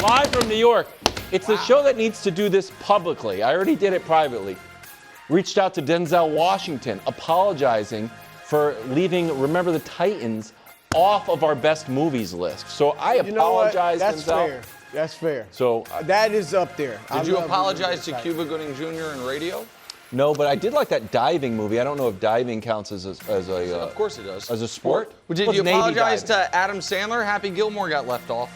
Live from New York. It's the show that needs to do this publicly. I already did it privately. Reached out to Denzel Washington, apologizing for leaving Remember the Titans off of our best movies list. So I apologize, That's Denzel. fair. That's fair. So that is up there. Did you apologize to Cuba Gooding Jr. in radio? no, but I did like that diving movie. I don't know if diving counts as a Of course it does. as a sport. Well, did you apologize to Adam Sandler? Happy Gilmore got left off.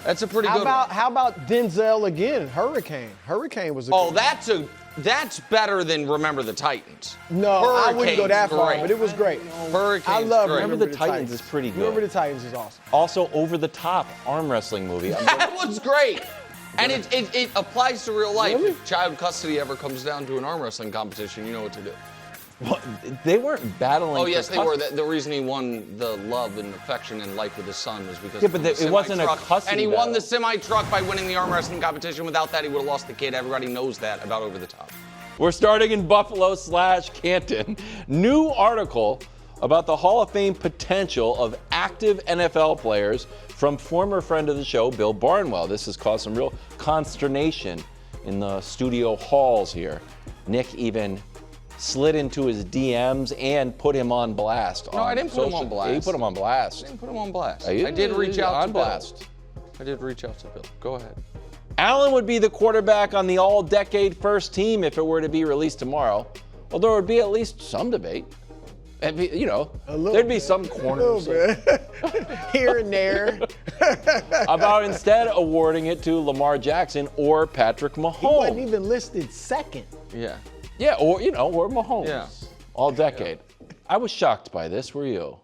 That's a pretty good one. How about Denzel again? Hurricane. Hurricane was a Oh, good that's better than Remember the Titans. No, I wouldn't go that far, Hurricane's but it was great. Hurricane's I love great. Remember the Titans is pretty good. Remember the Titans is awesome. Also, Over the Top arm wrestling movie. That was great. And it applies to real life. If child custody ever comes down to an arm wrestling competition, you know what to do. Well, they weren't battling. Oh, yes, for they were. custody. The reason he won the love and affection and life with his son was because Yeah, but of the it wasn't a semi-truck. custody And he won the battle. semi-truck by winning the arm wrestling competition. Without that, he would have lost the kid. Everybody knows that about Over the Top. We're starting in Buffalo/Canton. New article about the Hall of Fame potential of active NFL players from former friend of the show, Bill Barnwell. This has caused some real consternation in the studio halls here. Nick even slid into his DMs and put him on blast. No, I didn't put him on blast. You put him on blast. I didn't put him on blast. You I did reach out on to Bill. blast. I did reach out to Bill. Go ahead. Allen would be the quarterback on the all-decade first team if it were to be released tomorrow. Well, there would be at least some debate. And, you know, there'd be some corners Here and there. about instead awarding it to Lamar Jackson or Patrick He wasn't Mahomes. even listed second. Yeah. Yeah, or or Mahomes. Yeah. All decade. I was shocked by this. Were you?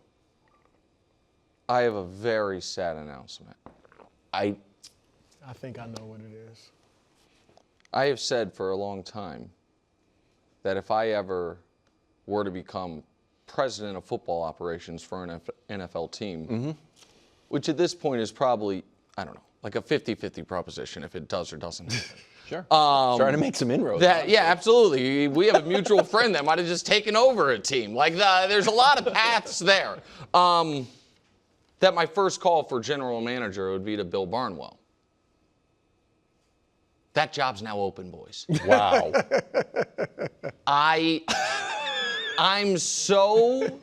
I have a very sad announcement. I think I know what it is. I have said for a long time that if I ever were to become president of football operations for an NFL team, which at this point is probably, I don't know, like a 50-50 proposition if it does or doesn't happen. Sure. Trying to make some inroads. Yeah, absolutely. We have a mutual friend that might have just taken over a team. Like, there's a lot of paths there. That my first call for general manager would be to Bill Barnwell. That job's now open, boys. Wow. I'm so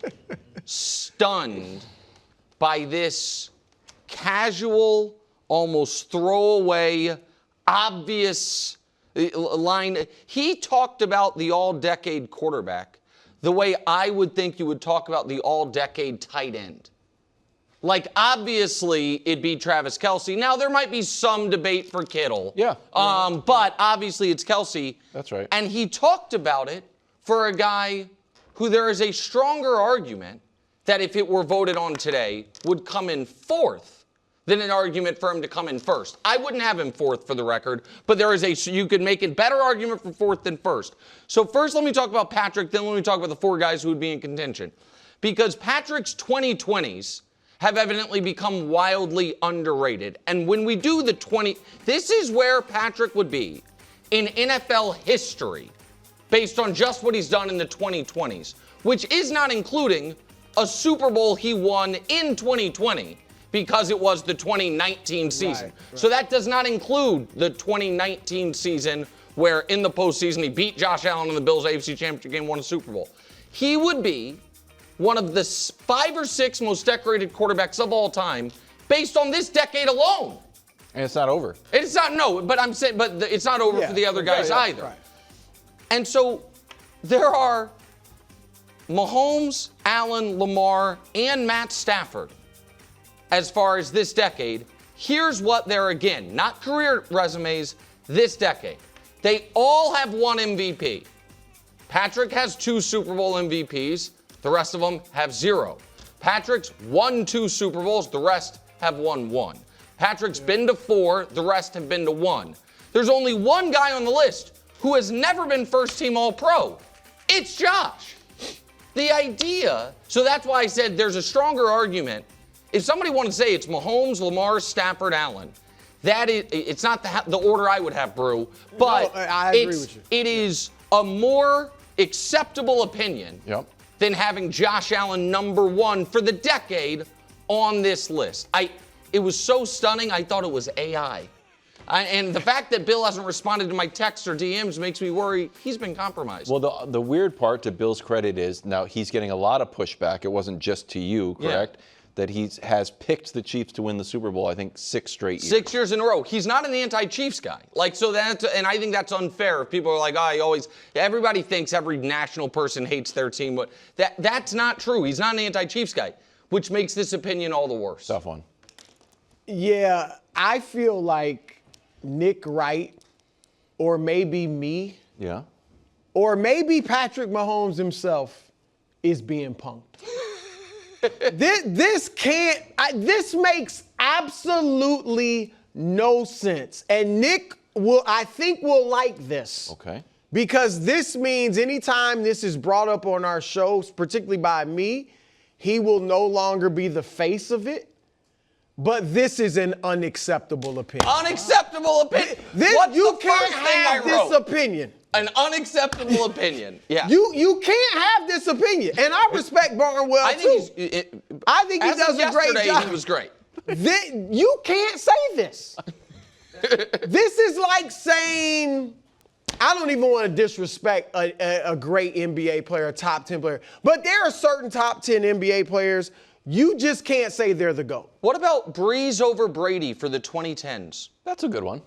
stunned by this casual, almost throwaway, obvious line. He talked about the all-decade quarterback the way I would think you would talk about the all-decade tight end. Like, obviously, it'd be Travis Kelce. Now, there might be some debate for Kittle. Yeah. But obviously, it's Kelce. That's right. And he talked about it for a guy who there is a stronger argument that if it were voted on today would come in fourth than an argument for him to come in first. I wouldn't have him fourth for the record, but you could make a better argument for fourth than first. So first, let me talk about Patrick, then let me talk about the four guys who would be in contention. Because Patrick's 2020s have evidently become wildly underrated. And when we do the this is where Patrick would be in NFL history based on just what he's done in the 2020s, which is not including a Super Bowl he won in 2020 because it was the 2019 season. Right. So that does not include the 2019 season where in the postseason he beat Josh Allen in the Bills AFC Championship game, won a Super Bowl. He would be one of the 5 or 6 most decorated quarterbacks of all time based on this decade alone. And it's not over. It's not, no, but I'm saying, but it's not over for the other guys either. Right. And so there are Mahomes, Allen, Lamar, and Matt Stafford as far as this decade. Here's what they're, again, not career resumes, this decade. They all have one MVP. Patrick has 2 Super Bowl MVPs. The rest of them have 0. Patrick's won 2 Super Bowls. The rest have won 1. Patrick's been to 4. The rest have been to 1. There's only one guy on the list who has never been first-team All-Pro. It's Josh. The idea, so that's why I said there's a stronger argument. If somebody wanted to say it's Mahomes, Lamar, Stafford, Allen, it's not the order I would have, Brew, but no, I agree with you. It is a more acceptable opinion than having Josh Allen number 1 for the decade on this list. It was so stunning, I thought it was AI. And the fact that Bill hasn't responded to my texts or DMs makes me worry he's been compromised. Well, the weird part, to Bill's credit, is now he's getting a lot of pushback. It wasn't just to you, correct? Yeah. That he has picked the Chiefs to win the Super Bowl, I think, 6 straight years. 6 years in a row. He's not an anti-Chiefs guy. Like, so that, and I think that's unfair. If people are like, everybody thinks every national person hates their team. But that's not true. He's not an anti-Chiefs guy, which makes this opinion all the worse. Tough one. Yeah, I feel like Nick Wright, or maybe me, or maybe Patrick Mahomes himself is being punked. This makes absolutely no sense. And Nick I think will like this. Okay. Because this means anytime this is brought up on our shows, particularly by me, he will no longer be the face of it. But this is an unacceptable opinion. Unacceptable opinion? You can't have this opinion. An unacceptable opinion. Yeah. You can't have this opinion. And I respect Barnwell, too. I think he does a great job. He was great. You can't say this. This is like saying, I don't even want to disrespect a great NBA player, a top 10 player, but there are certain top 10 NBA players you just can't say they're the GOAT. What about Breeze over Brady for the 2010s? That's a good one.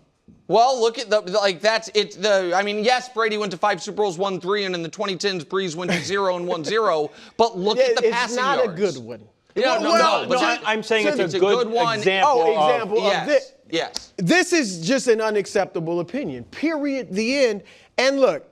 Well, look at yes, Brady went to 5 Super Bowls, won 3, and in the 2010s, Breeze went to 0 and won 0. But look at the passing yards. It's not a good one. I'm saying it's a good one. Example of this. Yes. This is just an unacceptable opinion. Period. The end. And look,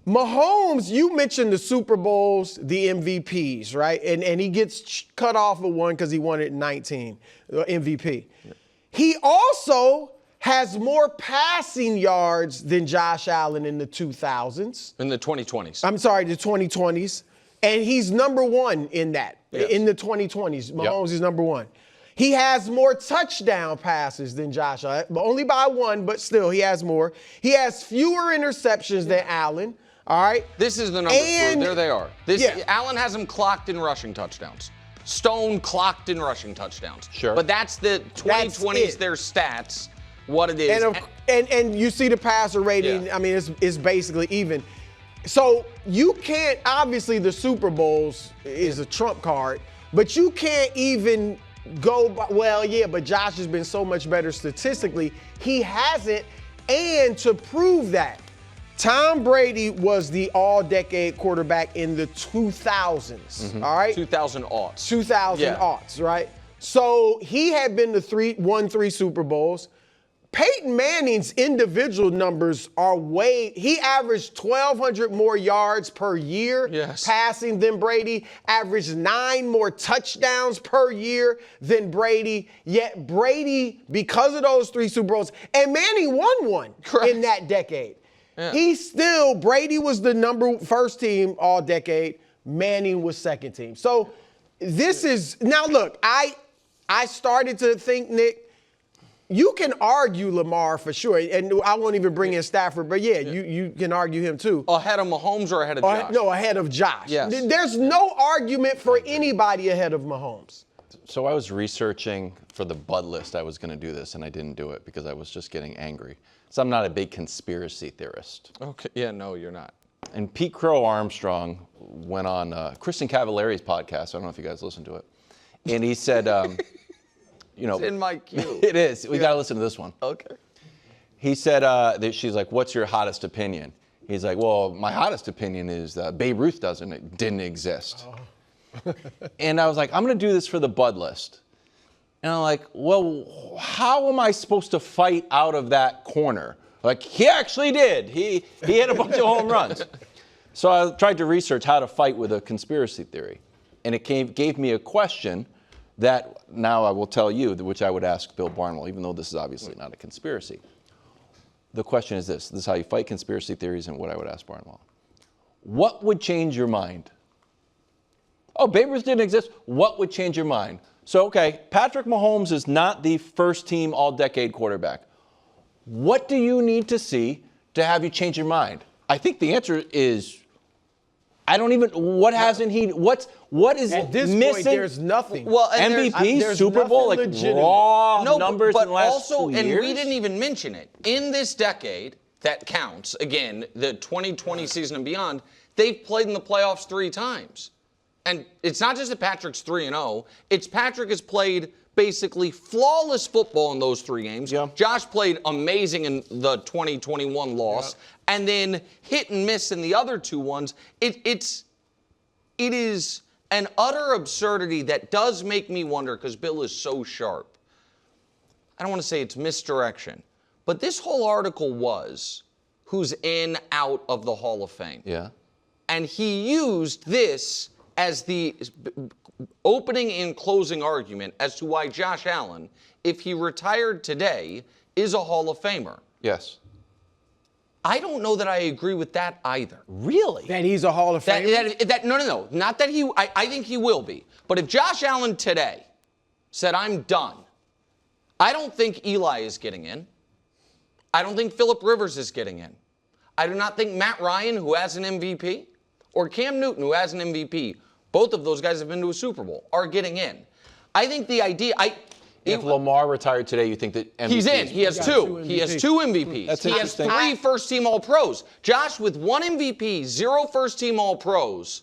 Mahomes, you mentioned the Super Bowls, the MVPs, right? And he gets cut off of one because he won it in 19, MVP. Yeah. He also has more passing yards than Josh Allen in the 2000s. In the 2020s. I'm sorry, the 2020s. And he's number one in that, in the 2020s. Mahomes is number one. He has more touchdown passes than Josh Allen, only by one, but still, he has more. He has fewer interceptions than Allen, all right? This is the numbers. There they are. Allen has him clocked in rushing touchdowns. Stone clocked in rushing touchdowns. Sure. But that's the 2020s, their stats, what it is. And you see the passer rating, I mean, it's basically even. So you can't, obviously the Super Bowls is a trump card, but you can't even go by, but Josh has been so much better statistically. He hasn't, and to prove that, Tom Brady was the all-decade quarterback in the 2000s, all right? 2000 aughts. 2000 aughts, right? So he had been won 3 Super Bowls. Peyton Manning's individual numbers are he averaged 1,200 more yards per year passing than Brady, averaged 9 more touchdowns per year than Brady, yet Brady, because of those 3 Super Bowls, and Manning won one in that decade. Yeah. Brady was the first team all decade, Manning was second team. So this is, now look, I started to think, Nick, you can argue Lamar for sure, and I won't even bring in Stafford, but you can argue him too. Ahead of Mahomes or ahead of Josh? No, ahead of Josh. Yes. There's no argument for anybody ahead of Mahomes. So I was researching for the Bud list. I was going to do this, and I didn't do it because I was just getting angry. So I'm not a big conspiracy theorist. Okay. Yeah, no, you're not. And Pete Crow Armstrong went on Kristen Cavallari's podcast. I don't know if you guys listen to it. And he said... it's in my queue. It is. We got to listen to this one. Okay. He said, she's like, what's your hottest opinion? He's like, well, my hottest opinion is that Babe Ruth didn't exist. Oh. And I was like, I'm going to do this for the Bud list. And I'm like, well, how am I supposed to fight out of that corner? Like, he actually did. He hit a bunch of home runs. So I tried to research how to fight with a conspiracy theory. And it gave me a question that now I will tell you, which I would ask Bill Barnwell, even though this is obviously not a conspiracy. The question is this. This is how you fight conspiracy theories and what I would ask Barnwell. What would change your mind? Oh, Babe Ruth didn't exist. What would change your mind? So, okay, Patrick Mahomes is not the first-team all-decade quarterback. What do you need to see to have you change your mind? I think the answer is I don't even. What hasn't he? What is At this missing? point, there's nothing. Well, and MVP, there's Super Bowl, nothing like legitimate. raw no, numbers but in the last also, 2 and years. we didn't even mention it. In this decade that counts, again, the 2020 season and beyond, they've played in the playoffs 3 times. And it's not just that Patrick's 3-0. It's Patrick has played basically flawless football in those 3 games. Yeah. Josh played amazing in the 2021 loss. Yeah. And then hit and miss in the other 2 ones. It is an utter absurdity that does make me wonder, because Bill is so sharp. I don't want to say it's misdirection, but this whole article was who's in, out of the Hall of Fame. Yeah. And he used this as the opening and closing argument as to why Josh Allen, if he retired today, is a Hall of Famer. Yes. I don't know that I agree with that either. Really? That he's a Hall of Famer? No. Not that he, I think he will be. But if Josh Allen today said, I'm done, I don't think Eli is getting in. I don't think Phillip Rivers is getting in. I do not think Matt Ryan, who has an MVP, or Cam Newton, who has an MVP, both of those guys have been to a Super Bowl, are getting in. I think the idea, if Lamar retired today, you think that MVP he's in. He has 2. He has 2 MVPs. That's he has interesting. 3 first-team All-Pros. Josh, with 1 MVP, 0 first-team All-Pros,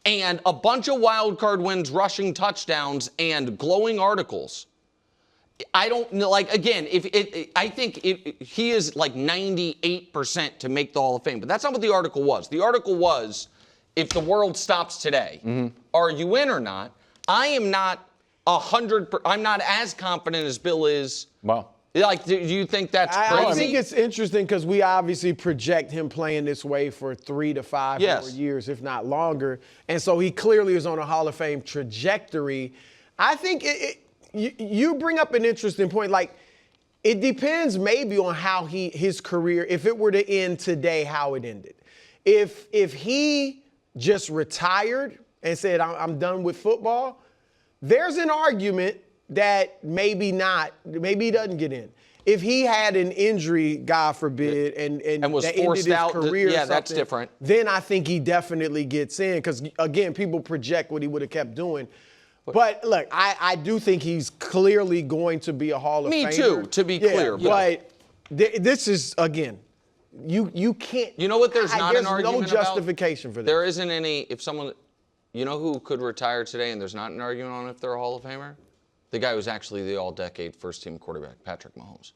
and a bunch of wild card wins, rushing touchdowns, and glowing articles. I don't know. Like, again, I think he is like 98% to make the Hall of Fame. But that's not what the article was. The article was, if the world stops today, are you in or not? I am not 100%. I'm not as confident as Bill is. Wow. Like, do you think that's crazy? I think it's interesting because we obviously project him playing this way for 3 to 5 more years, if not longer. And so he clearly is on a Hall of Fame trajectory. I think you bring up an interesting point. Like, it depends maybe on how his career, if it were to end today, how it ended. If he just retired and said, I'm done with football, there's an argument that maybe he doesn't get in. If he had an injury, God forbid, and was that forced ended his out, career, yeah, that's different. Then I think he definitely gets in because, again, people project what he would have kept doing. But look, I do think he's clearly going to be a Hall of Famer. Me too, to be clear. But this is, again, you can't. You know what? There's not an argument no justification for this. There isn't any. If someone, you know, who could retire today, and there's not an argument on if they're a Hall of Famer, the guy who's actually the all-decade first-team quarterback, Patrick Mahomes.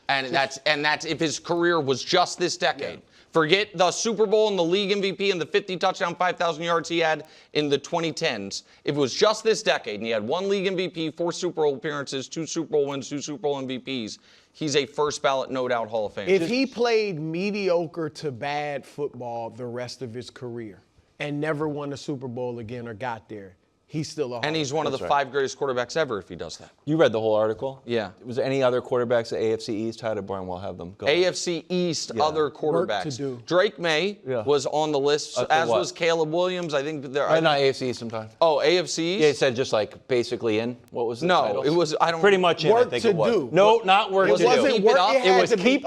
And that's if his career was just this decade. Yeah. Forget the Super Bowl and the league MVP and the 50 touchdown, 5,000 yards he had in the 2010s. If it was just this decade and he had 1 league MVP, 4 Super Bowl appearances, 2 Super Bowl wins, 2 Super Bowl MVPs, he's a first ballot, no doubt Hall of Famer. If he played mediocre to bad football the rest of his career and never won a Super Bowl again or got there, he's still a Hall of Famer. And he's one of the 5 greatest quarterbacks ever if he does that. You read the whole article? Yeah. Was there any other quarterbacks at AFC East? How did Barnwell have them go? AFC East, other quarterbacks. Work to do. Drake May was on the list, as was Caleb Williams. I think there are. Not AFC East sometimes. Oh, AFC East? Yeah, it said just like basically in. What was the title? It was, I don't Pretty much in, work I think to it was. do. No, not work It to wasn't do. Keep it work. up. It had to be,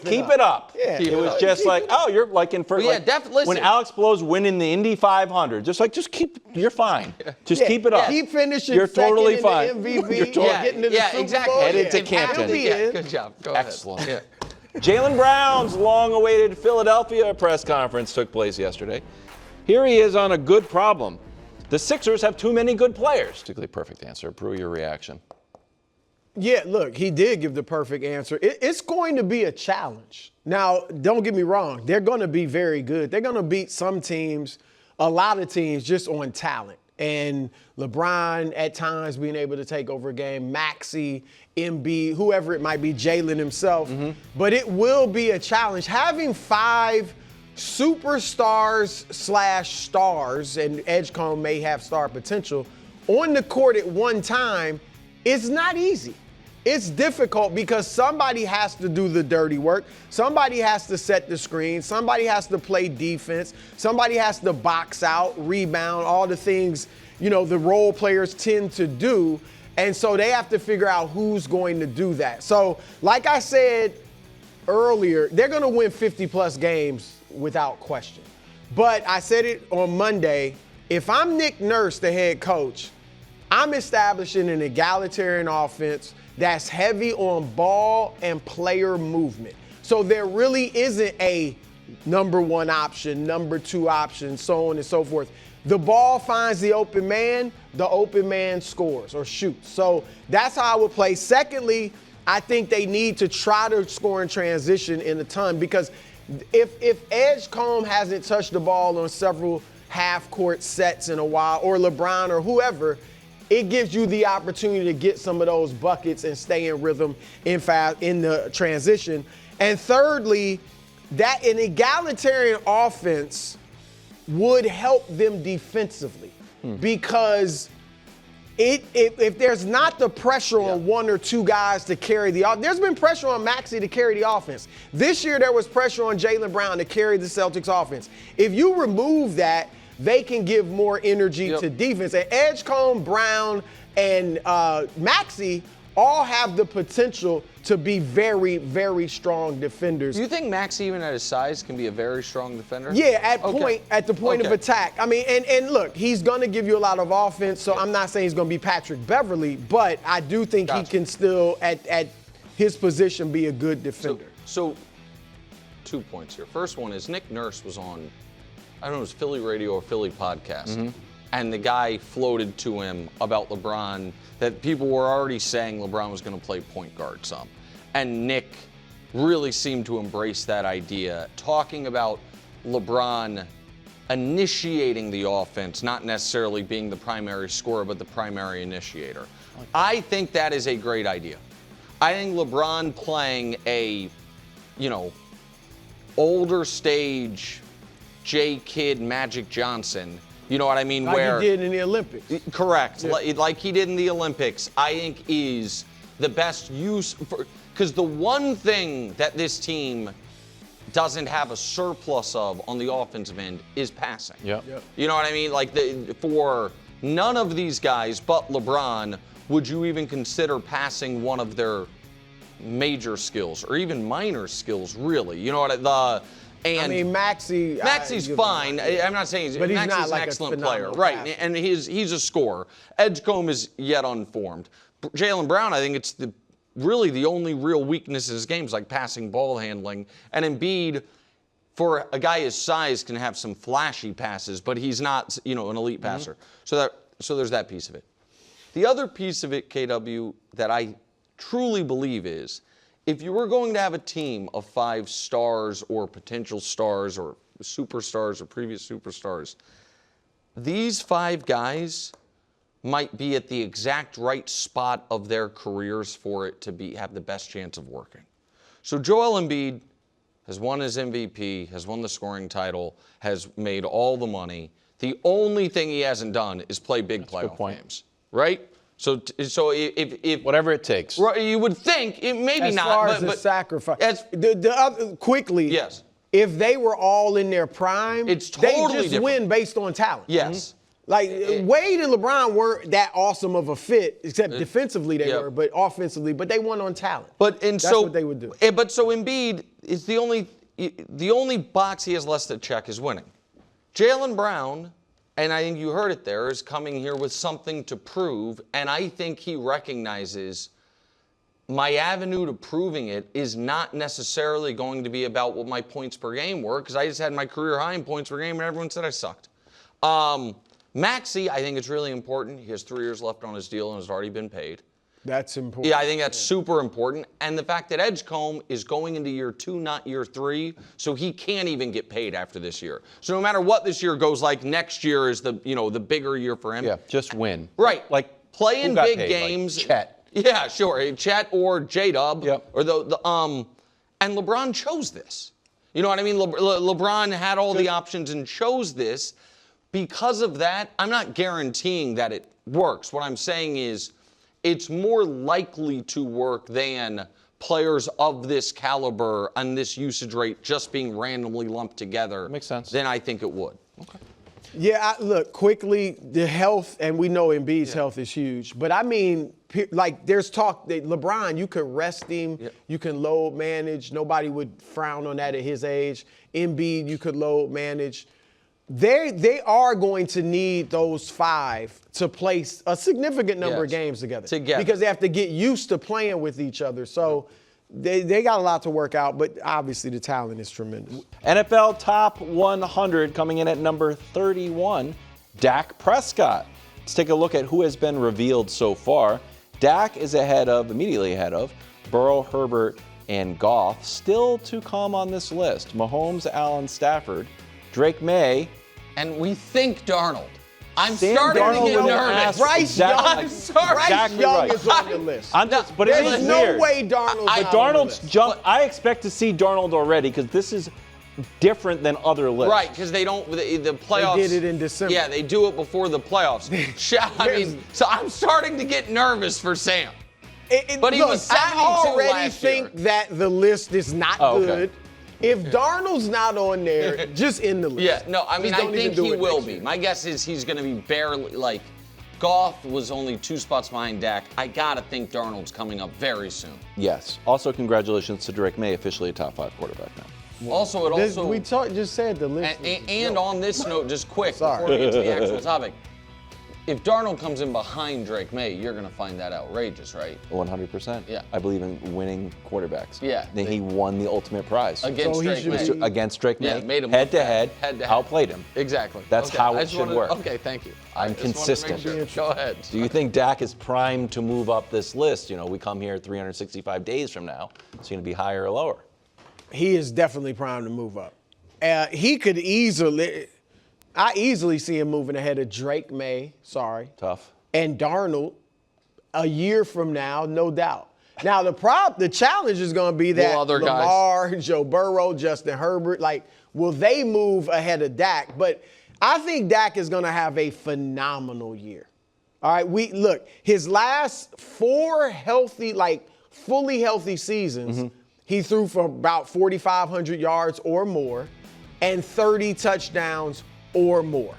keep it up. Yeah. It was just like, oh, you're like in first. Well, yeah, like, definitely. when Alex Blow's winning the Indy 500, just keep, you're fine. Just keep it up. Keep finishing You're second totally in fine. the MVP. You're totally- getting to the Super exactly. Bowl. Headed to Yeah. Canton. He'll be in. Good job. Go ahead. Excellent. Yeah. Jalen Brown's long-awaited Philadelphia press conference took place yesterday. Here he is on a good problem. The Sixers have too many good players. Particularly perfect answer. Brew, your reaction. Yeah, look, he did give the perfect answer. It's going to be a challenge. Now, don't get me wrong. They're going to be very good. They're going to beat some teams, a lot of teams, just on talent. And LeBron at times being able to take over a game, Maxey, Embiid, whoever it might be, Jalen himself. But it will be a challenge. Having 5 superstars/stars, and Edgecombe may have star potential, on the court at one time is not easy. It's difficult because somebody has to do the dirty work. Somebody has to set the screen. Somebody has to play defense. Somebody has to box out, rebound, all the things, you know, the role players tend to do. And so they have to figure out who's going to do that. So, like I said earlier, they're going to win 50-plus games without question. But I said it on Monday. If I'm Nick Nurse, the head coach, I'm establishing an egalitarian offense that's heavy on ball and player movement. So there really isn't a number one option, number two option, so on and so forth. The ball finds the open man scores or shoots. So that's how I would play. Secondly, I think they need to try to score in transition in a ton, because if Edgecombe hasn't touched the ball on several half-court sets in a while, or LeBron or whoever, it gives you the opportunity to get some of those buckets and stay in rhythm in the transition. And thirdly, that an egalitarian offense would help them defensively, because if there's not the pressure on one or two guys to carry the offense, there's been pressure on Maxey to carry the offense. This year there was pressure on Jaylen Brown to carry the Celtics offense. If you remove that, they can give more energy to defense. And Edgecombe, Brown, and Maxey all have the potential to be very, very strong defenders. Do you think Maxey, even at his size, can be a very strong defender? Yeah, at the point of attack. I mean, and look, he's going to give you a lot of offense, so I'm not saying he's going to be Patrick Beverly, but I do think he can still, at his position, be a good defender. So 2 points here. First one is Nick Nurse was on, I don't know, it was Philly Radio or Philly Podcast, and the guy floated to him about LeBron, that people were already saying LeBron was going to play point guard some. And Nick really seemed to embrace that idea, talking about LeBron initiating the offense, not necessarily being the primary scorer, but the primary initiator. I think that is a great idea. I think LeBron playing a, older stage J. Kidd, Magic Johnson, you know what I mean? Like where he did in the Olympics. Correct. Yeah. Like he did in the Olympics, I think is the best use for, because the one thing that this team doesn't have a surplus of on the offensive end is passing. Yep. You know what I mean? Like for none of these guys but LeBron would you even consider passing one of their major skills or even minor skills, really. You know what I mean, Maxey's fine. I'm not saying but he's Maxey's not like an excellent a player, right? passer. And he's a scorer. Edgecombe is yet unformed. Jaylen Brown, I think it's really the only real weakness in his game is like passing, ball handling. And Embiid, for a guy his size, can have some flashy passes, but he's not, an elite passer. So there's that piece of it. The other piece of it, KW, that I truly believe is, if you were going to have a team of 5 stars or potential stars or superstars or previous superstars, these 5 guys might be at the exact right spot of their careers for it to have the best chance of working. So Joel Embiid has won his MVP, has won the scoring title, has made all the money. The only thing he hasn't done is play big playoff games, right? So if whatever it takes, right, you would think maybe as not, far as the sacrifice. Quickly, yes. If they were all in their prime, it's totally they just different. Win based on talent. Yes. Like Wade and LeBron weren't that awesome of a fit, except defensively they were, but offensively, but they won on talent. That's what they would do. But so Embiid is the only box he has less to check is winning. Jaylen Brown, and I think you heard it there, is coming here with something to prove, and I think he recognizes my avenue to proving it is not necessarily going to be about what my points per game were, because I just had my career high in points per game, and everyone said I sucked. Maxey, I think it's really important. He has 3 years left on his deal and has already been paid. That's important. Yeah, I think that's super important. And the fact that Edgecombe is going into year 2, not year 3, so he can't even get paid after this year. So no matter what this year goes like, next year is the bigger year for him. Yeah, just win. Right. Like play in big games. Like Chet. Yeah, sure. Chet or J-Dub. Yep. Or and LeBron chose this. You know what I mean? LeBron had all the options and chose this. Because of that, I'm not guaranteeing that it works. What I'm saying is it's more likely to work than players of this caliber and this usage rate just being randomly lumped together. Makes sense. Then I think it would. Okay. Yeah, look, quickly, the health, and we know Embiid's health is huge, but I mean, like there's talk that LeBron, you could rest him, you can load manage. Nobody would frown on that at his age. Embiid, you could load manage. they are going to need those 5 to play a significant number of games together. Because they have to get used to playing with each other. So they got a lot to work out, but obviously the talent is tremendous. NFL Top 100 coming in at number 31, Dak Prescott. Let's take a look at who has been revealed so far. Dak is immediately ahead of Burrow, Herbert, and Goff. Still to come on this list: Mahomes, Allen, Stafford, Drake May, and we think Darnold. I'm Sam starting Darnold to get was nervous. asked Bryce Young, I'm sorry. Bryce Young is on the list. But it There's is no weird. way Darnold's not on the Darnold's list. jump. I expect to see Darnold already because this is different than other lists. Right, because they don't, the playoffs. They did it in December. Yeah, they do it before the playoffs. So I'm starting to get nervous for Sam. But he look, was 72 I already last think year. that the list is not good. If Darnold's not on there, just in the list. Yeah, no, I mean, Just I don't even think do he it will next be. year. My guess is he's going to be barely, like, Goff was only 2 spots behind Dak. I got to think Darnold's coming up very soon. Yes. Also, congratulations to Drake May, officially a top 5 quarterback now. We just said the list. And on this note, just quick, Sorry. before we get to the actual topic, if Darnold comes in behind Drake May, you're going to find that outrageous, right? 100%. Yeah. I believe in winning quarterbacks. Yeah. Then he won the ultimate prize. Against Drake May. Against Drake May. Yeah, made him head look to head, head. outplayed him. Exactly. That's Okay, how I it just should wanted- work. Okay, thank you. I'm I just wanted to consistent. make sure. Go ahead. Do you think Dak is primed to move up this list? You know, we come here 365 days from now. It's going to be higher or lower? He is definitely primed to move up. He could I easily see him moving ahead of Drake May. Tough. And Darnold a year from now, no doubt. Now the challenge is going to be that other guys. Lamar, Joe Burrow, Justin Herbert, will they move ahead of Dak? But I think Dak is going to have a phenomenal year. All right, his last 4 healthy, fully healthy seasons, he threw for about 4,500 yards or more and 30 touchdowns or more.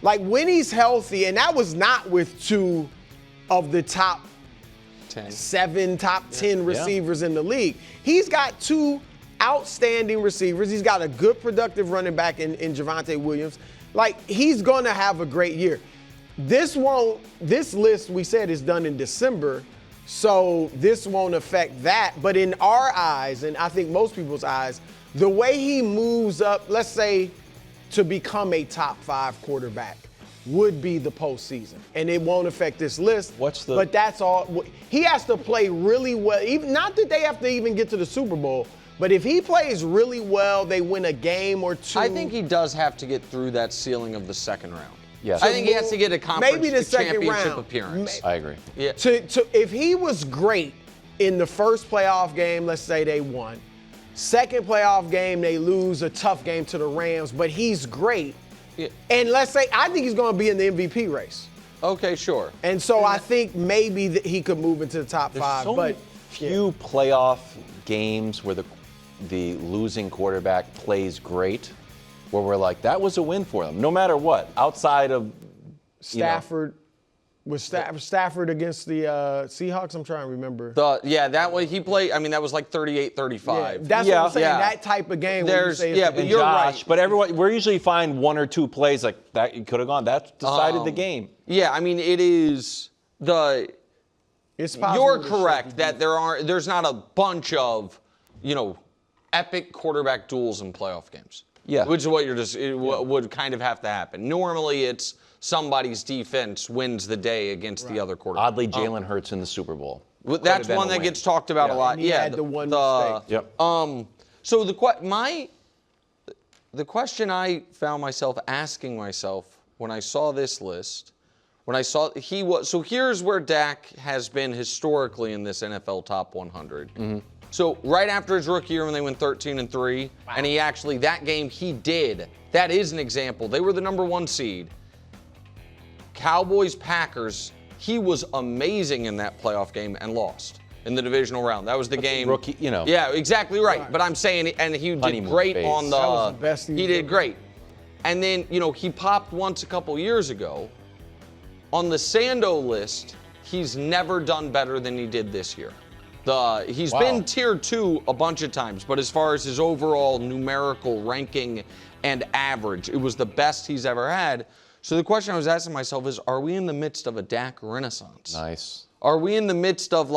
When he's healthy, and that was not with 2 of the top 7, top 10 receivers in the league. He's got 2 outstanding receivers. He's got a good productive running back in Javonte Williams. He's going to have a great year. This list we said is done in December, so this won't affect that. But in our eyes, and I think most people's eyes, the way he moves up, let's say, to become a top 5 quarterback would be the postseason. And it won't affect this list. But that's all. He has to play really well. Not that they have to even get to the Super Bowl, but if he plays really well, they win a game or 2. I think he does have to get through that ceiling of the second round. Yes. I think he has to get a conference championship round appearance. I agree. Yeah. If he was great in the first playoff game, let's say they won. Second playoff game, they lose a tough game to the Rams, but he's great. Yeah. And let's say, I think he's going to be in the MVP race. Okay, sure. And so I think maybe he could move into the top 5. But few playoff games where the losing quarterback plays great, where we're like, that was a win for them, no matter what. Outside of Stafford. Was Stafford against the Seahawks? I'm trying to remember. That way he played. I mean, that was 38-35. Yeah, that's what I'm saying. That type of game. But you're right. But we usually find 1 or 2 plays like that you could have gone. That decided the game. Yeah, I mean, it is It's possible. You're correct that there's not a bunch of, epic quarterback duels in playoff games. Yeah. Which is what would kind of have to happen. Normally, it's somebody's defense wins the day against the other quarterback. Oddly, Jalen Hurts in the Super Bowl. That's one that gets talked about a lot. He had the one mistake. Yep. So the question I found myself asking myself when I saw this list, so here's where Dak has been historically in this NFL Top 100. Mm-hmm. So right after his rookie year when they went 13-3, and he actually, that game he did, that is an example. They were the number 1 seed. Cowboys, Packers, he was amazing in that playoff game and lost in the divisional round. That was the game. Rookie, Yeah, exactly right. But I'm saying, and he did great on the. That was the best he did great. And then, he popped once a couple years ago. On the Sando list, he's never done better than he did this year. He's been tier 2 a bunch of times, but as far as his overall numerical ranking and average, it was the best he's ever had. So the question I was asking myself is, are we in the midst of a Dak renaissance? Nice. Are we in the midst of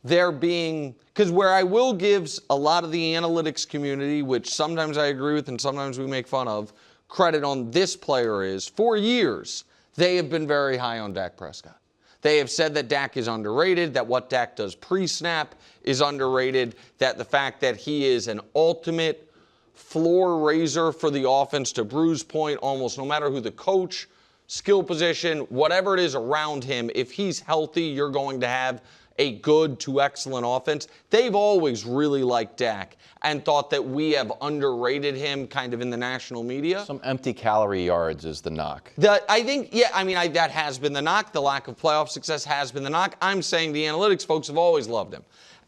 there being, because where I will give a lot of the analytics community, which sometimes I agree with and sometimes we make fun of, credit on this player is, for years, they have been very high on Dak Prescott. They have said that Dak is underrated, that what Dak does pre-snap is underrated, that the fact that he is an ultimate floor raiser for the offense, to Bruce's point, almost no matter who the coach, skill position, whatever it is around him, if he's healthy, you're going to have a good to excellent offense. They've always really liked Dak and thought that we have underrated him kind of in the national media. Some empty calorie yards is the knock. I think, that has been the knock. The lack of playoff success has been the knock. I'm saying the analytics folks have always loved him.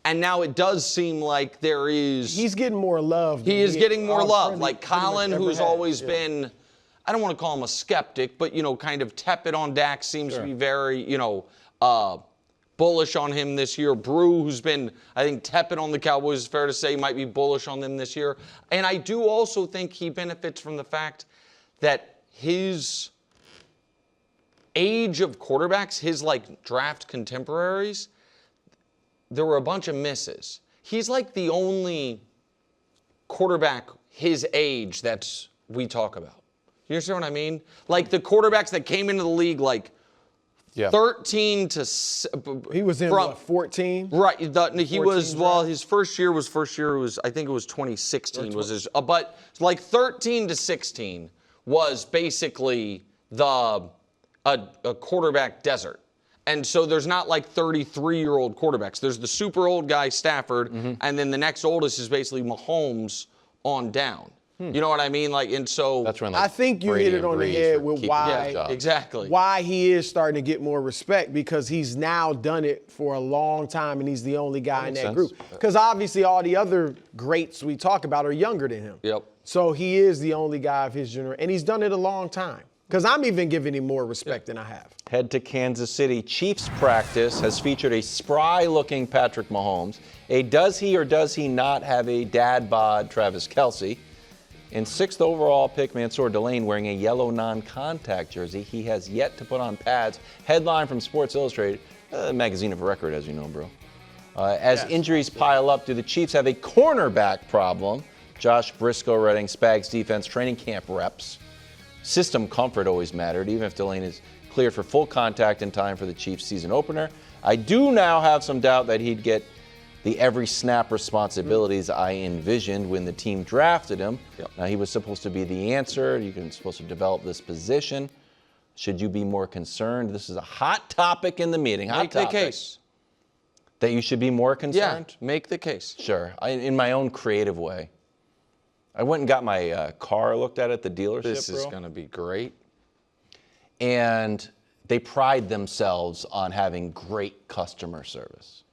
And now it does seem like there is... He's getting more love. He is getting more love. Like Colin, who's always been, I don't want to call him a skeptic, but, kind of tepid on Dak, seems to be very, bullish on him this year. Brew, who's been, I think, tepid on the Cowboys, is fair to say, might be bullish on them this year. And I do also think he benefits from the fact that his age of quarterbacks, his draft contemporaries, there were a bunch of misses. He's the only quarterback his age that's we talk about. You understand what I mean? The quarterbacks that came into the league 13 to... He was in, 14? Right. He was, his first year was, I think it was 2016 was his... but 13 to 16 was basically a quarterback desert. And so there's not 33-year-old quarterbacks. There's the super old guy, Stafford, and then the next oldest is basically Mahomes on down. You know what I mean? And so that's when I think you hit it on the head with why he is starting to get more respect, because he's now done it for a long time and he's the only guy in that group. Because obviously all the other greats we talk about are younger than him. Yep. So he is the only guy of his generation, and he's done it a long time. Because I'm even giving him more respect than I have. Head to Kansas City. Chiefs practice has featured a spry-looking Patrick Mahomes. A does he or does he not have a dad bod Travis Kelce? In 6th overall pick, Mansour Delane wearing a yellow non-contact jersey. He has yet to put on pads. Headline from Sports Illustrated, magazine of record, as you know, bro. As injuries pile up, do the Chiefs have a cornerback problem? Josh Briscoe writing Spags defense training camp reps. System comfort always mattered, even if Delane is cleared for full contact in time for the Chiefs season opener. I do now have some doubt that he'd get the every snap responsibilities I envisioned when the team drafted him. Now, he was supposed to be the answer. You're supposed to develop this position. Should you be more concerned? This is a hot topic in the meeting. Make the case. That you should be more concerned? Yeah, make the case. Sure. In my own creative way. I went and got my car looked at the dealership, This is going to be great. And they pride themselves on having great customer service.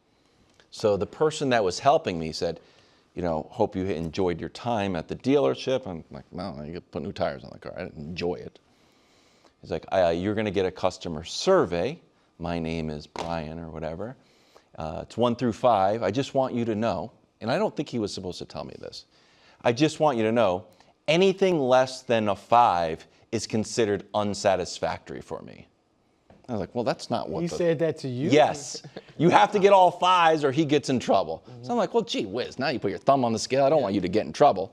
So the person that was helping me said, hope you enjoyed your time at the dealership. I'm like, no, you put new tires on the car. I didn't enjoy it. He's like, you're going to get a customer survey. My name is Brian or whatever. It's 1 through 5. I just want you to know, and I don't think he was supposed to tell me this. I just want you to know, anything less than a 5 is considered unsatisfactory for me. I was like, well, that's not what he said that to you? Yes. You have to get all 5s or he gets in trouble. So I'm like, well, gee whiz, now you put your thumb on the scale. I don't want you to get in trouble.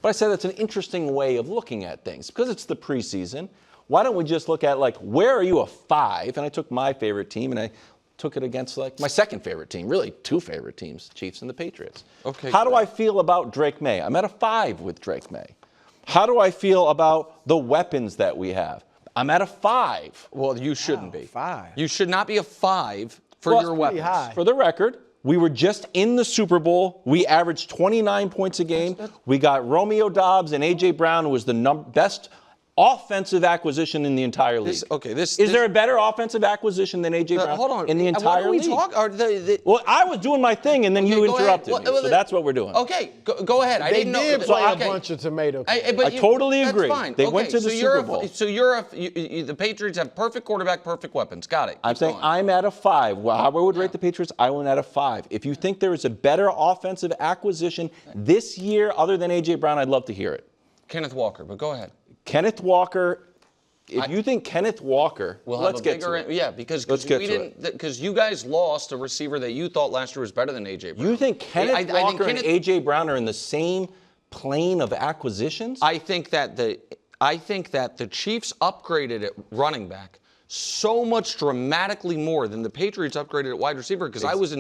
But I said that's an interesting way of looking at things. Because it's the preseason, why don't we just look at, where are you a 5? And I took my favorite team and I took it against, my second favorite team. Really, 2 favorite teams, Chiefs and the Patriots. Okay. How do I feel about Drake May? I'm at a 5 with Drake May. How do I feel about the weapons that we have? I'm at a 5. Well, you shouldn't be. 5. You should not be a 5 for your weapons. High. For the record, we were just in the Super Bowl. We averaged 29 points a game. We got Romeo Doubs and A.J. Brown, who was the best offensive acquisition in the entire league. Is there a better offensive acquisition than A.J. Brown hold on. in the entire league? Well, I was doing my thing, and then you interrupted me. So that's what we're doing. Okay, go ahead. I didn't know. They did play a bunch of tomato cans. I totally agree. That's fine. They went to the Super Bowl. So the Patriots have perfect quarterback, perfect weapons. Got it. I'm saying I'm at a 5. Well, how I would rate the Patriots, I went at a 5. If you think there is a better offensive acquisition this year other than A.J. Brown, I'd love to hear it. Kenneth Walker, but go ahead. Kenneth Walker. If you think Kenneth Walker, let's get to it. Yeah, because you guys lost a receiver that you thought last year was better than A.J. Brown. You think Kenneth Walker and A.J. Brown are in the same plane of acquisitions? I think that the Chiefs upgraded at running back so much dramatically more than the Patriots upgraded at wide receiver, because I was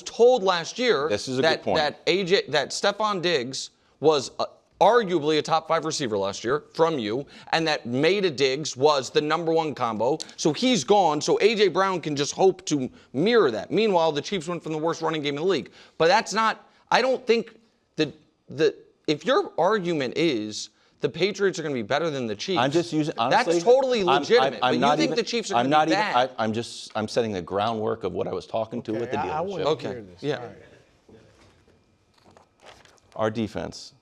told last year this is a good point. that Stephon Diggs was arguably a top 5 receiver last year from you, and that Maida Diggs was the #1 combo. So he's gone, so A.J. Brown can just hope to mirror that. Meanwhile, the Chiefs went from the worst running game in the league. But that's not, I don't think that if your argument is the Patriots are going to be better than the Chiefs, I'm just using, honestly, that's totally legitimate. I'm but you think the Chiefs are going to be bad. I'm setting the groundwork of what I was talking to with the dealership. I want to hear this. Yeah. All right. Our defense,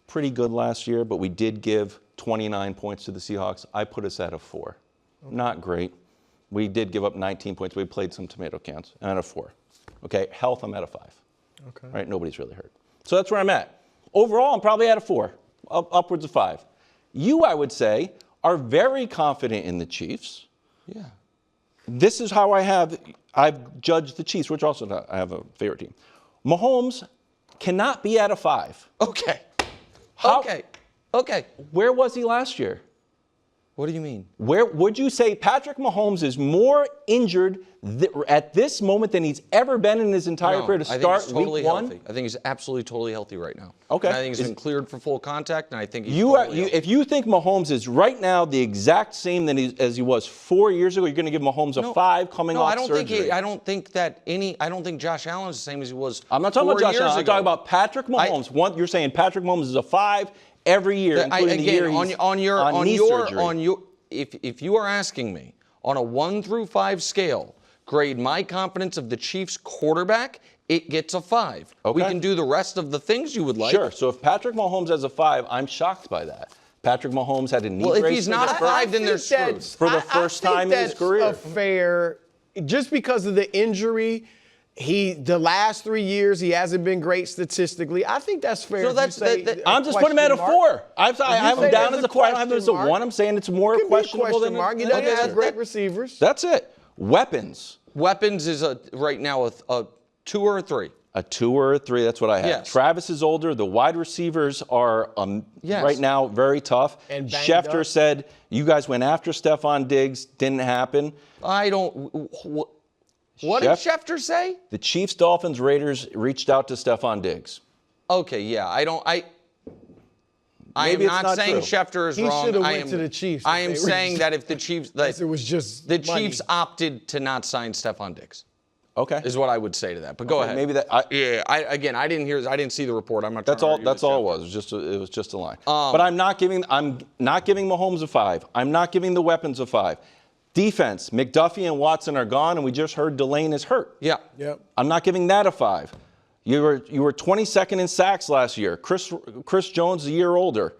pretty good last year, but we did give 29 points to the Seahawks. I put us at a 4. Okay. Not great. We did give up 19 points. We played some tomato cans. I'm at a 4. Okay, health, I'm at a 5. Okay. Right, nobody's really hurt. So that's where I'm at. Overall, I'm probably at a 4, upwards of 5. You, I would say, are very confident in the Chiefs. Yeah. This is how I've judged the Chiefs, which also I have a favorite team. Mahomes cannot be at a 5. Okay. Okay. Where was he last year? What do you mean? Where would you say Patrick Mahomes is more injured at this moment than he's ever been in his entire career to start week 1? Healthy. I think he's absolutely totally healthy right now. Okay. And I think he's been cleared for full contact, and I think he's if you think Mahomes is right now the exact same as he was 4 years ago, you're going to give Mahomes a 5 coming off surgery. I don't think Josh Allen is the same as he was. I'm not talking about Josh Allen. I'm talking about Patrick Mahomes. You're saying Patrick Mahomes is a 5 every year, including the year he's on knee surgery. If you are asking me on a 1 through 5 scale, grade my confidence of the Chiefs quarterback, it gets a 5. Okay. We can do the rest of the things you would like. Sure. So if Patrick Mahomes has a 5, I'm shocked by that. Patrick Mahomes had a knee brace. Well, if he's not a 5, then they're screwed. For the first time in his career. That's fair. Just because of the injury, the last 3 years he hasn't been great statistically. I think that's fair. So I'm just putting him at a 4. I have him down as a 4. I don't have him as a 1. I'm saying it's more questionable than mark. He doesn't have great receivers. That's it. Weapons. Weapons is right now a 2 or a 3. A 2 or a 3, that's what I have. Yes. Travis is older. The wide receivers are right now very tough. And Schefter said you guys went after Stephon Diggs. Didn't happen. What did Schefter say? The Chiefs, Dolphins, Raiders reached out to Stephon Diggs. Okay, yeah. I am not saying Schefter is wrong. He should have went to the Chiefs. I am saying that if the Chiefs, it was just the Chiefs opted to not sign Stephon Diggs. Okay, is what I would say to that. But go ahead. Maybe that. I didn't see the report. I'm not. That's all. That's all it was. It was just a line. But I'm not giving Mahomes a 5. I'm not giving the weapons a 5. Defense, McDuffie and Watson are gone, and we just heard Delane is hurt. Yeah. Yep. I'm not giving that a 5. You were 22nd in sacks last year. Chris Jones is a year older.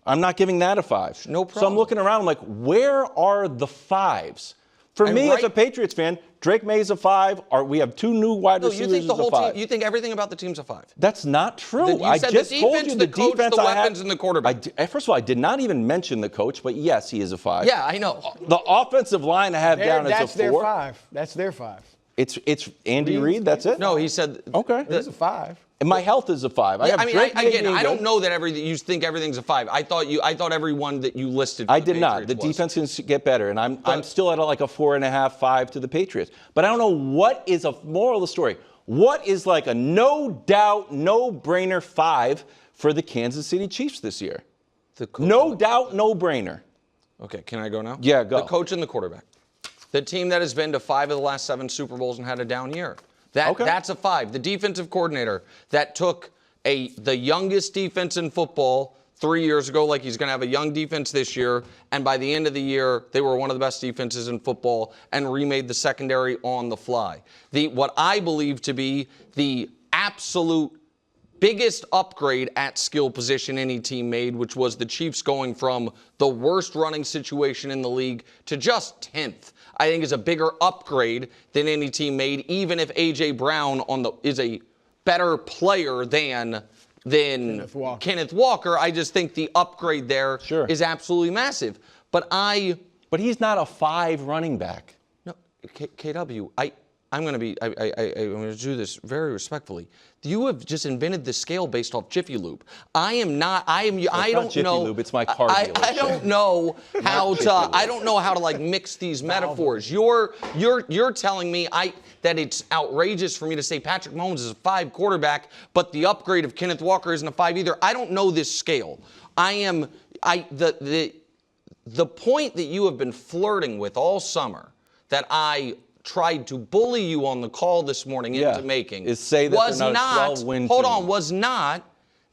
I'm not giving that a 5. No problem. So I'm looking around. I'm like, where are the 5s? For me, as a Patriots fan, Drake May's a 5. We have 2 new wide receivers. You think the whole 5. team? You think everything about the team's a 5? That's not true. I just told you the coach, the weapons, and the quarterback. First of all, I did not even mention the coach, but yes, he is a 5. Yeah, I know. The offensive line I have down as a 4. That's their 5. That's their 5. It's Andy Reid. That's it. No, he said. Okay. It's a 5. And my health is a 5. I don't know that you think everything's a 5. I thought everyone that you listed. I did not. The defense can get better, and I'm still at like a 4.5, 5 to the Patriots. But I don't know what is a moral of the story. What is like a no doubt, no brainer 5 for the Kansas City Chiefs this year? No doubt, no brainer. Okay, can I go now? Yeah, go. The coach and the quarterback. The team that has been to 5 of the last 7 Super Bowls and had a down year. That's a 5. The defensive coordinator that took the youngest defense in football 3 years ago, like he's going to have a young defense this year, and by the end of the year, they were one of the best defenses in football and remade the secondary on the fly. What I believe to be the absolute biggest upgrade at skill position any team made, which was the Chiefs going from the worst running situation in the league to just 10th, I think is a bigger upgrade than any team made, even if A.J. Brown is a better player than Kenneth Walker. I just think the upgrade there is absolutely massive. But he's not a 5 running back. No, KW, I'm going to do this very respectfully. You have just invented the scale based off Jiffy Lube. I don't know. Jiffy Lube, it's my car dealership. I don't know how to like mix these metaphors. You're telling me that it's outrageous for me to say Patrick Mahomes is a 5 quarterback, but the upgrade of Kenneth Walker isn't a 5 either. I don't know this scale. The point that you have been flirting with all summer that I tried to bully you on the call this morning into making is say that was they're not a 12-win team. Was not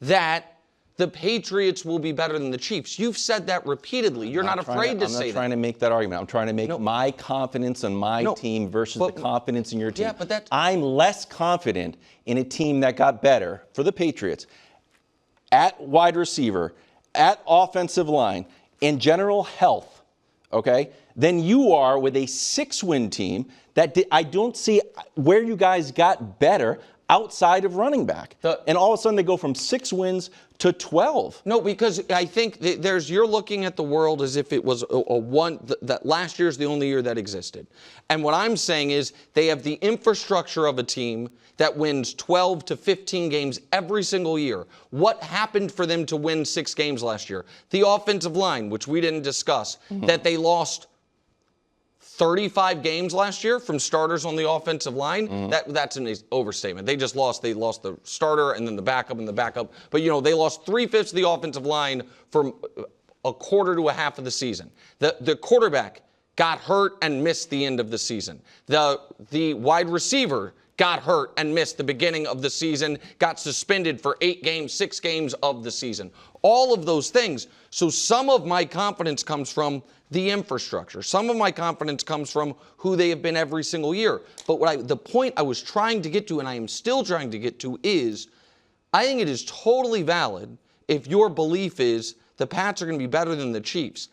that the Patriots will be better than the Chiefs. You've said that repeatedly. You're not afraid to say that. I'm not trying to make that argument. I'm trying to make my confidence in my team versus the confidence in your team. Yeah, but I'm less confident in a team that got better for the Patriots at wide receiver, at offensive line, in general health, okay, than you are with a 6-win team that I don't see where you guys got better outside of running back. And all of a sudden they go from 6 wins to 12. No, because I think you're looking at the world as if it was that last year's the only year that existed. And what I'm saying is they have the infrastructure of a team that wins 12 to 15 games every single year. What happened for them to win 6 games last year? The offensive line, which we didn't discuss, that they lost 35 games last year from starters on the offensive line. That's an overstatement. They lost the starter and then the backup and the backup. But, they lost 3/5 of the offensive line for a quarter to a half of the season. The quarterback got hurt and missed the end of the season. The wide receiver got hurt and missed the beginning of the season, got suspended for 8 games, 6 games of the season. All of those things. So some of my confidence comes from the infrastructure. Some of my confidence comes from who they have been every single year. But the point I was trying to get to, and I am still trying to get to, is I think it is totally valid if your belief is the Pats are going to be better than the Chiefs.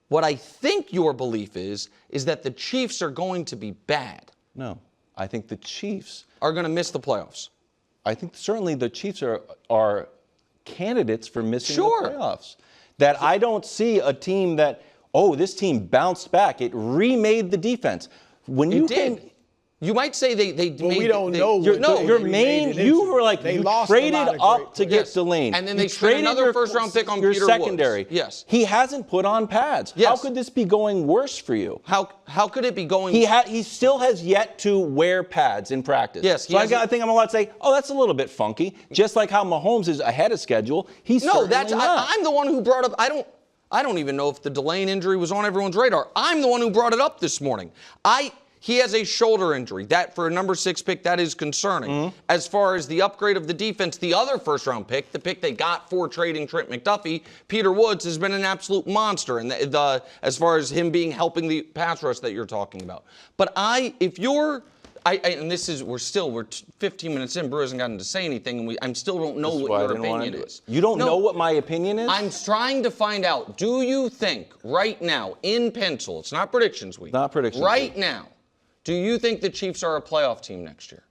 What I think your belief is that the Chiefs are going to be bad. No, I think the Chiefs are going to miss the playoffs. I think certainly the Chiefs are candidates for missing the playoffs. That I don't see a team that, this team bounced back. It remade the defense. When you did. You might say they made. We don't know. You were like, you traded up to get Delane. And then they traded another first-round pick on your Peter secondary. Woods. Yes. He hasn't put on pads. Yes. How could this be going worse for you? How could it be going? He still has yet to wear pads in practice. Yes. So I think I'm allowed to say, that's a little bit funky. Just like how Mahomes is ahead of schedule. He's not. I'm the one who brought up. I don't even know if the Delane injury was on everyone's radar. I'm the one who brought it up this morning. He has a shoulder injury. That, for a number 6 pick, that is concerning. As far as the upgrade of the defense, the other first-round pick, the pick they got for trading Trent McDuffie, Peter Woods has been an absolute monster. And as far as him helping the pass rush that you're talking about. But we're 15 minutes in. Brew hasn't gotten to say anything, and I still don't know what your opinion is. You don't know what my opinion is? I'm trying to find out. Do you think right now, in pencil, it's not predictions week. Not predictions right week. Now, do you think the Chiefs are a playoff team next year?